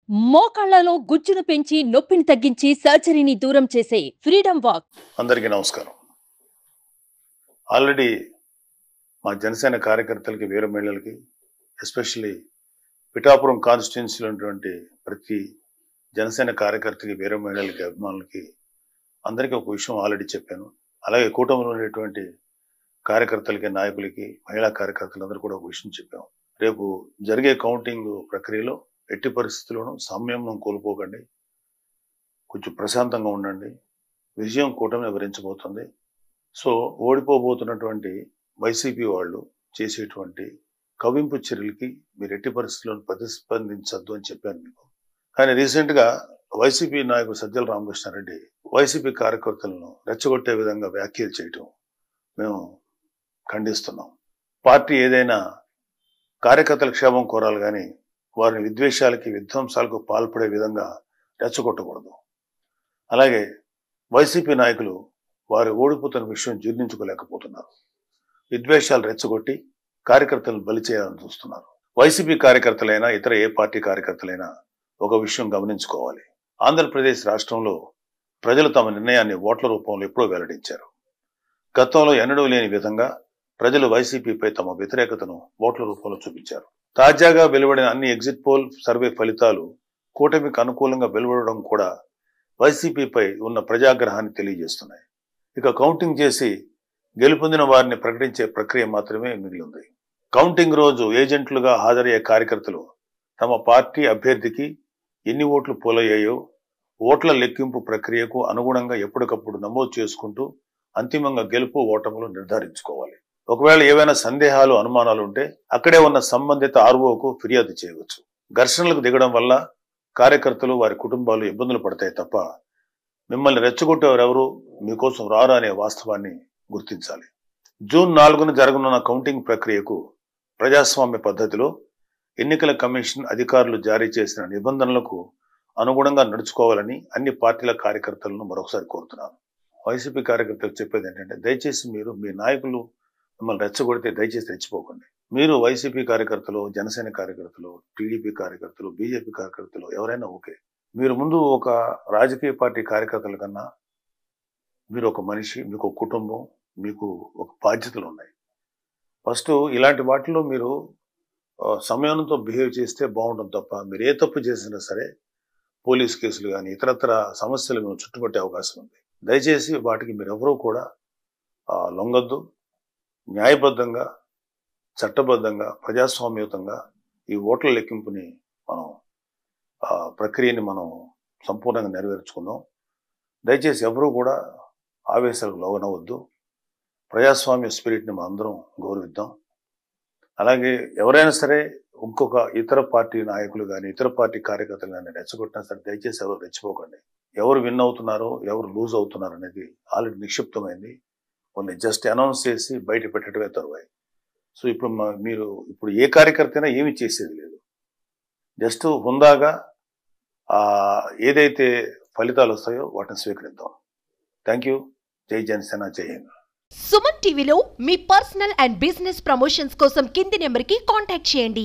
మోకాళ్లలో గుజ్జును పెంచి నొప్పిని తగ్గించి సర్జరీని దూరం చేసే ఫ్రీడమ్ వాక్. అందరికీ నమస్కారం. ఆల్రెడీ మా జనసేన కార్యకర్తలకి వీర మహిళలకి ఎస్పెషల్లీ పిఠాపురం కాన్స్టిట్యున్సీలో ఉన్నటువంటి ప్రతి జనసేన కార్యకర్తకి వీర మహిళలకి అభిమానులకి అందరికీ ఒక విషయం ఆల్రెడీ చెప్పాను. అలాగే కూటమిలో ఉండేటువంటి కార్యకర్తలకి నాయకులకి మహిళా కార్యకర్తలందరూ కూడా ఒక విషయం చెప్పాము. రేపు జరిగే కౌంటింగ్ ప్రక్రియలో ఎట్టి పరిస్థితుల్లోనూ సంయమనం కోల్పోకండి, కొంచెం ప్రశాంతంగా ఉండండి. విజయం కూటమిని వివరించబోతుంది. సో ఓడిపోబోతున్నటువంటి వైసీపీ వాళ్ళు చేసేటువంటి కవింపు చర్యలకి మీరు ఎట్టి పరిస్థితుల్లో ప్రతిస్పందించద్దు అని చెప్పాను మీకు. కానీ రీసెంట్గా వైసీపీ నాయకుడు సజ్జల రామకృష్ణారెడ్డి వైసీపీ కార్యకర్తలను రెచ్చగొట్టే విధంగా వ్యాఖ్యలు చేయటం మేము ఖండిస్తున్నాం. పార్టీ ఏదైనా కార్యకర్తల క్షేమం కోరాలి కానీ వారిని విద్వేషాలకి విధ్వంసాలకు పాల్పడే విధంగా రెచ్చగొట్టకూడదు. అలాగే వైసీపీ నాయకులు వారు ఓడిపోతున్న విషయం జీర్ణించుకోలేకపోతున్నారు. విద్వేషాలు రెచ్చగొట్టి కార్యకర్తలను బలి చేయాలని చూస్తున్నారు. వైసీపీ కార్యకర్తలైనా ఇతర ఏ పార్టీ కార్యకర్తలైనా ఒక విషయం గమనించుకోవాలి. ఆంధ్రప్రదేశ్ రాష్ట్రంలో ప్రజలు తమ నిర్ణయాన్ని ఓట్ల రూపంలో ఎప్పుడో వెల్లడించారు. గతంలో ఎన్నడూ లేని విధంగా ప్రజలు వైసీపీపై తమ వ్యతిరేకతను ఓట్ల రూపంలో చూపించారు. తాజాగా వెలువడిన అన్ని ఎగ్జిట్ పోల్ సర్వే ఫలితాలు కూటమికి అనుకూలంగా వెలువడడం కూడా వైసీపీపై ఉన్న ప్రజాగ్రహాన్ని తెలియజేస్తున్నాయి. ఇక కౌంటింగ్ చేసి గెలుపొందిన వారిని ప్రకటించే ప్రక్రియ మాత్రమే మిగిలింది. కౌంటింగ్ రోజు ఏజెంట్లుగా హాజరయ్యే కార్యకర్తలు తమ పార్టీ అభ్యర్థికి ఎన్ని ఓట్లు పోలయ్యాయో ఓట్ల లెక్కింపు ప్రక్రియకు అనుగుణంగా ఎప్పటికప్పుడు నమోదు చేసుకుంటూ అంతిమంగా గెలుపు ఓటములు నిర్ధారించుకోవాలి. ఒకవేళ ఏవైనా సందేహాలు అనుమానాలు ఉంటే అక్కడే ఉన్న సంబంధిత ఆర్ఓకు ఫిర్యాదు చేయవచ్చు. ఘర్షణలకు దిగడం వల్ల కార్యకర్తలు వారి కుటుంబాలు ఇబ్బందులు పడతాయి తప్ప మిమ్మల్ని రెచ్చగొట్టేవారెవరూ మీకోసం రారు అనే వాస్తవాన్ని గుర్తించాలి. జూన్ 4న జరగనున్న కౌంటింగ్ ప్రక్రియకు ప్రజాస్వామ్య పద్ధతిలో ఎన్నికల కమిషన్ అధికారులు జారీ చేసిన నిబంధనలకు అనుగుణంగా నడుచుకోవాలని అన్ని పార్టీల కార్యకర్తలను మరొకసారి కోరుతున్నాను. వైసీపీ కార్యకర్తలు చెప్పేది ఏంటంటే, దయచేసి మీరు మీ నాయకులు మిమ్మల్ని రెచ్చగొడితే దయచేసి రెచ్చిపోకండి. మీరు వైసీపీ కార్యకర్తలు, జనసేన కార్యకర్తలు, టీడీపీ కార్యకర్తలు, బీజేపీ కార్యకర్తలు ఎవరైనా ఓకే. మీరు ముందు ఒక రాజకీయ పార్టీ కార్యకర్తల కన్నా మీరు ఒక మనిషి, మీకు ఒక కుటుంబం, మీకు ఒక బాధ్యతలు ఉన్నాయి. ఫస్ట్ ఇలాంటి వాటిలో మీరు సంయమనంతో బిహేవ్ చేస్తే బాగుంటుంది తప్ప మీరు ఏ తప్పు చేసినా సరే పోలీస్ కేసులు కానీ ఇతరత్ర సమస్యలు మేము చుట్టుపట్టే అవకాశం ఉంది. దయచేసి వాటికి మీరెవరూ కూడా లొంగద్దు. న్యాయబద్ధంగా, చట్టబద్ధంగా, ప్రజాస్వామ్యయుతంగా ఈ ఓట్ల లెక్కింపుని ప్రక్రియని మనం సంపూర్ణంగా నెరవేర్చుకుందాం. దయచేసి ఎవరూ కూడా ఆవేశాలకు లోనవద్దు. ప్రజాస్వామ్య స్పిరిట్ని మనం అందరం గౌరవిద్దాం. అలాగే ఎవరైనా సరే ఇంకొక ఇతర పార్టీ నాయకులు కానీ ఇతర పార్టీ కార్యకర్తలు కానీ రెచ్చగొట్టినా సరే దయచేసి ఎవరు రెచ్చిపోకండి. ఎవరు విన్ అవుతున్నారో ఎవరు లూజ్ అవుతున్నారు అనేది ఆల్రెడీ నిక్షిప్తమైంది. కొన్ని జస్ట్ అనౌన్స్ చేసి బయట పెట్టడమే తరువాయి. సో మీరు ఇప్పుడు ఏ కార్యకర్త అయినా ఏమి చేసేది లేదు. జస్ట్ హుందాగా ఏదైతే ఫలితాలు వస్తాయో వాటిని స్వీకరిద్దాం. Thank you. జై జనసేన, జై హింద్. సుమన్ టీవీలో మీ పర్సనల్ అండ్ బిజినెస్ ప్రమోషన్స్ కోసం కింది నెంబర్కి కాంటాక్ట్ చేయండి.